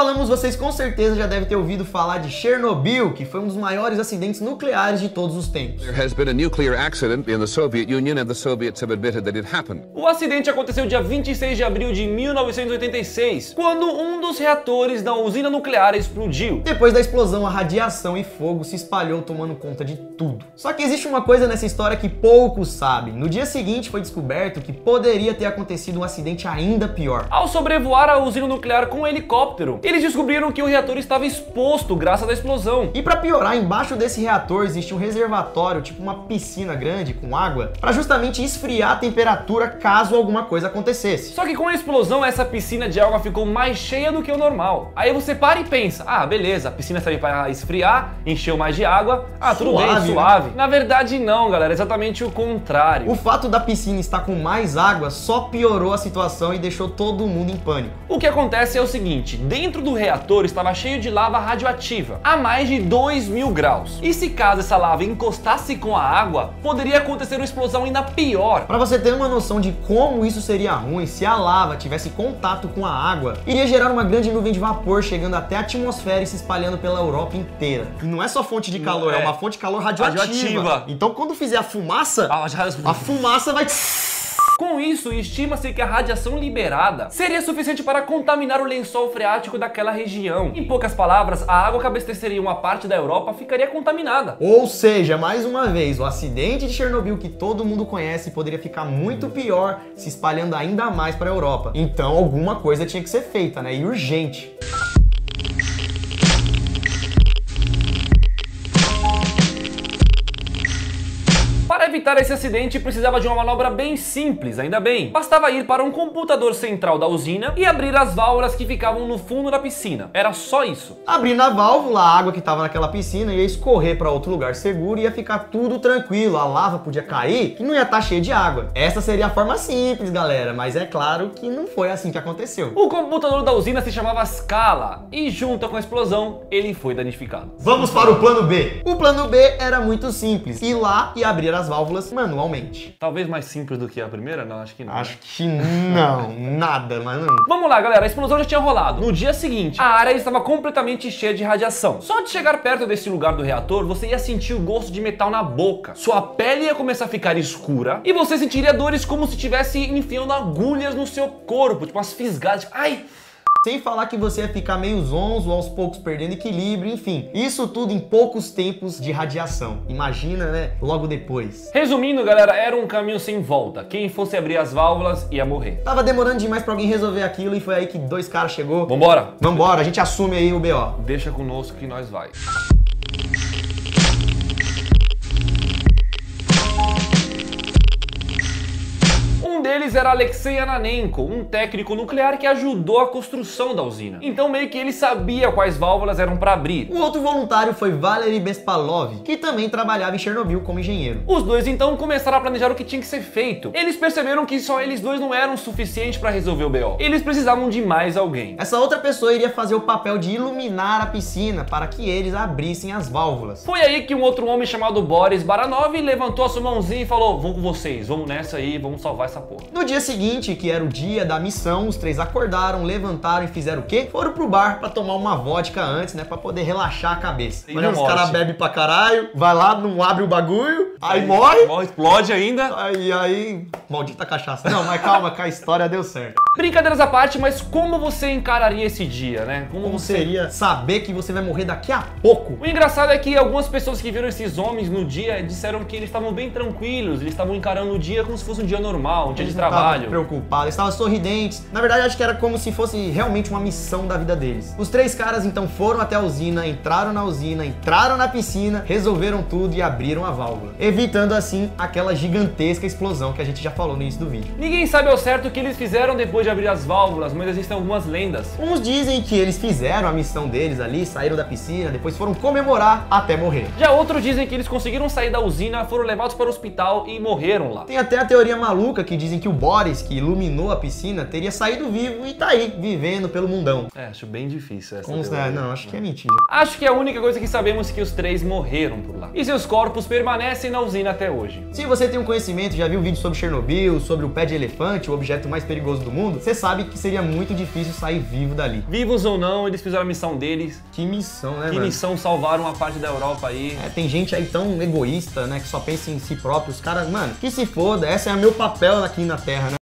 falamos, vocês com certeza já devem ter ouvido falar de Chernobyl, que foi um dos maiores acidentes nucleares de todos os tempos. There has been a nuclear accident in the Soviet Union and the Soviets have admitted that it happened. O acidente aconteceu dia 26 de abril de 1986, quando um dos reatores da usina nuclear explodiu. Depois da explosão, a radiação e fogo se espalhou tomando conta de tudo. Só que existe uma coisa nessa história que poucos sabem. No dia seguinte foi descoberto que poderia ter acontecido um acidente ainda pior. Ao sobrevoar a usina nuclear com um helicóptero, eles descobriram que o reator estava exposto graças à explosão. E para piorar, embaixo desse reator existe um reservatório, tipo uma piscina grande com água, para justamente esfriar a temperatura caso alguma coisa acontecesse. Só que com a explosão, essa piscina de água ficou mais cheia do que o normal. Aí você para e pensa, ah, beleza, a piscina serve para esfriar, encheu mais de água, tudo bem, suave. Né? Na verdade não, galera, exatamente o contrário. O fato da piscina estar com mais água só piorou a situação e deixou todo mundo em pânico. O que acontece é o seguinte, dentro do reator estava cheio de lava radioativa, a mais de 2000 graus. E se caso essa lava encostasse com a água, poderia acontecer uma explosão ainda pior. Para você ter uma noção de como isso seria ruim, se a lava tivesse contato com a água, iria gerar uma grande nuvem de vapor chegando até a atmosfera e se espalhando pela Europa inteira. E não é só fonte de calor, é uma fonte de calor radioativa. Então quando fizer a fumaça, a fumaça vai... Com isso, estima-se que a radiação liberada seria suficiente para contaminar o lençol freático daquela região. Em poucas palavras, a água que abasteceria uma parte da Europa ficaria contaminada. Ou seja, mais uma vez, o acidente de Chernobyl que todo mundo conhece poderia ficar muito pior, se espalhando ainda mais para a Europa. Então alguma coisa tinha que ser feita, né? E urgente. Para evitar esse acidente, precisava de uma manobra bem simples, ainda bem. Bastava ir para um computador central da usina e abrir as válvulas que ficavam no fundo da piscina. Era só isso. Abrindo a válvula, a água que estava naquela piscina ia escorrer para outro lugar seguro e ia ficar tudo tranquilo. A lava podia cair e não ia estar cheia de água. Essa seria a forma simples, galera, mas é claro que não foi assim que aconteceu. O computador da usina se chamava Scala e junto com a explosão, ele foi danificado. Vamos para o plano B. O plano B era muito simples, ir lá e abrir as válvulas manualmente. Talvez mais simples do que a primeira? Não, acho que não. Acho que não, nada, mas não. Vamos lá, galera, a explosão já tinha rolado. No dia seguinte, a área estava completamente cheia de radiação. Só de chegar perto desse lugar do reator, você ia sentir o gosto de metal na boca. Sua pele ia começar a ficar escura e você sentiria dores como se estivesse enfiando agulhas no seu corpo, tipo umas fisgadas. Ai! Sem falar que você ia ficar meio zonzo, aos poucos perdendo equilíbrio, enfim. Isso tudo em poucos tempos de radiação. Imagina, né? Logo depois. Resumindo, galera, era um caminho sem volta. Quem fosse abrir as válvulas ia morrer. Tava demorando demais pra alguém resolver aquilo e foi aí que dois caras chegou. Vambora! Vambora, a gente assume aí o BO. Deixa conosco que nós vai. Um deles era Alexei Ananenko, um técnico nuclear que ajudou a construção da usina. Então meio que ele sabia quais válvulas eram para abrir. O outro voluntário foi Valery Bespalov, que também trabalhava em Chernobyl como engenheiro. Os dois então começaram a planejar o que tinha que ser feito. Eles perceberam que só eles dois não eram suficientes para resolver o BO. Eles precisavam de mais alguém. Essa outra pessoa iria fazer o papel de iluminar a piscina para que eles abrissem as válvulas. Foi aí que um outro homem chamado Boris Baranov levantou a sua mãozinha e falou: vamos com vocês, vamos nessa aí, vamos salvar essa porra. No dia seguinte, que era o dia da missão, os três acordaram, levantaram e fizeram o quê? Foram pro bar pra tomar uma vodka antes, né? Pra poder relaxar a cabeça. Mas os caras bebem pra caralho, vai lá, não abre o bagulho, aí morre. Explode ainda. Aí, maldita cachaça. Não, mas calma, que a história deu certo. Brincadeiras à parte, mas como você encararia esse dia, né? Como seria saber que você vai morrer daqui a pouco? O engraçado é que algumas pessoas que viram esses homens no dia disseram que eles estavam bem tranquilos, eles estavam encarando o dia como se fosse um dia normal, um dia de trabalho. Preocupados, estavam sorridentes. Na verdade, acho que era como se fosse realmente uma missão da vida deles. Os três caras então foram até a usina, entraram na piscina, resolveram tudo e abriram a válvula, evitando assim aquela gigantesca explosão que a gente já falou no início do vídeo. Ninguém sabe ao certo o que eles fizeram depois de abrir as válvulas, mas existem algumas lendas. Uns dizem que eles fizeram a missão deles ali, saíram da piscina, depois foram comemorar até morrer. Já outros dizem que eles conseguiram sair da usina, foram levados para o hospital e morreram lá. Tem até a teoria maluca que dizem que o Boris, que iluminou a piscina, teria saído vivo e tá aí, vivendo pelo mundão. Acho bem difícil essa teoria. Não, acho que é mentira. Acho que a única coisa que sabemos é que os três morreram por lá. E seus corpos permanecem na usina até hoje. Se você tem um conhecimento, já viu um vídeo sobre Chernobyl, Chernobyl, sobre o pé de elefante, o objeto mais perigoso do mundo, você sabe que seria muito difícil sair vivo dali. Vivos ou não, eles fizeram a missão deles. Que missão, né, Que mano? missão, salvaram uma parte da Europa aí. É, tem gente aí tão egoísta, né, que só pensa em si próprio. Os caras, mano, que se foda, esse é o meu papel aqui na Terra, né?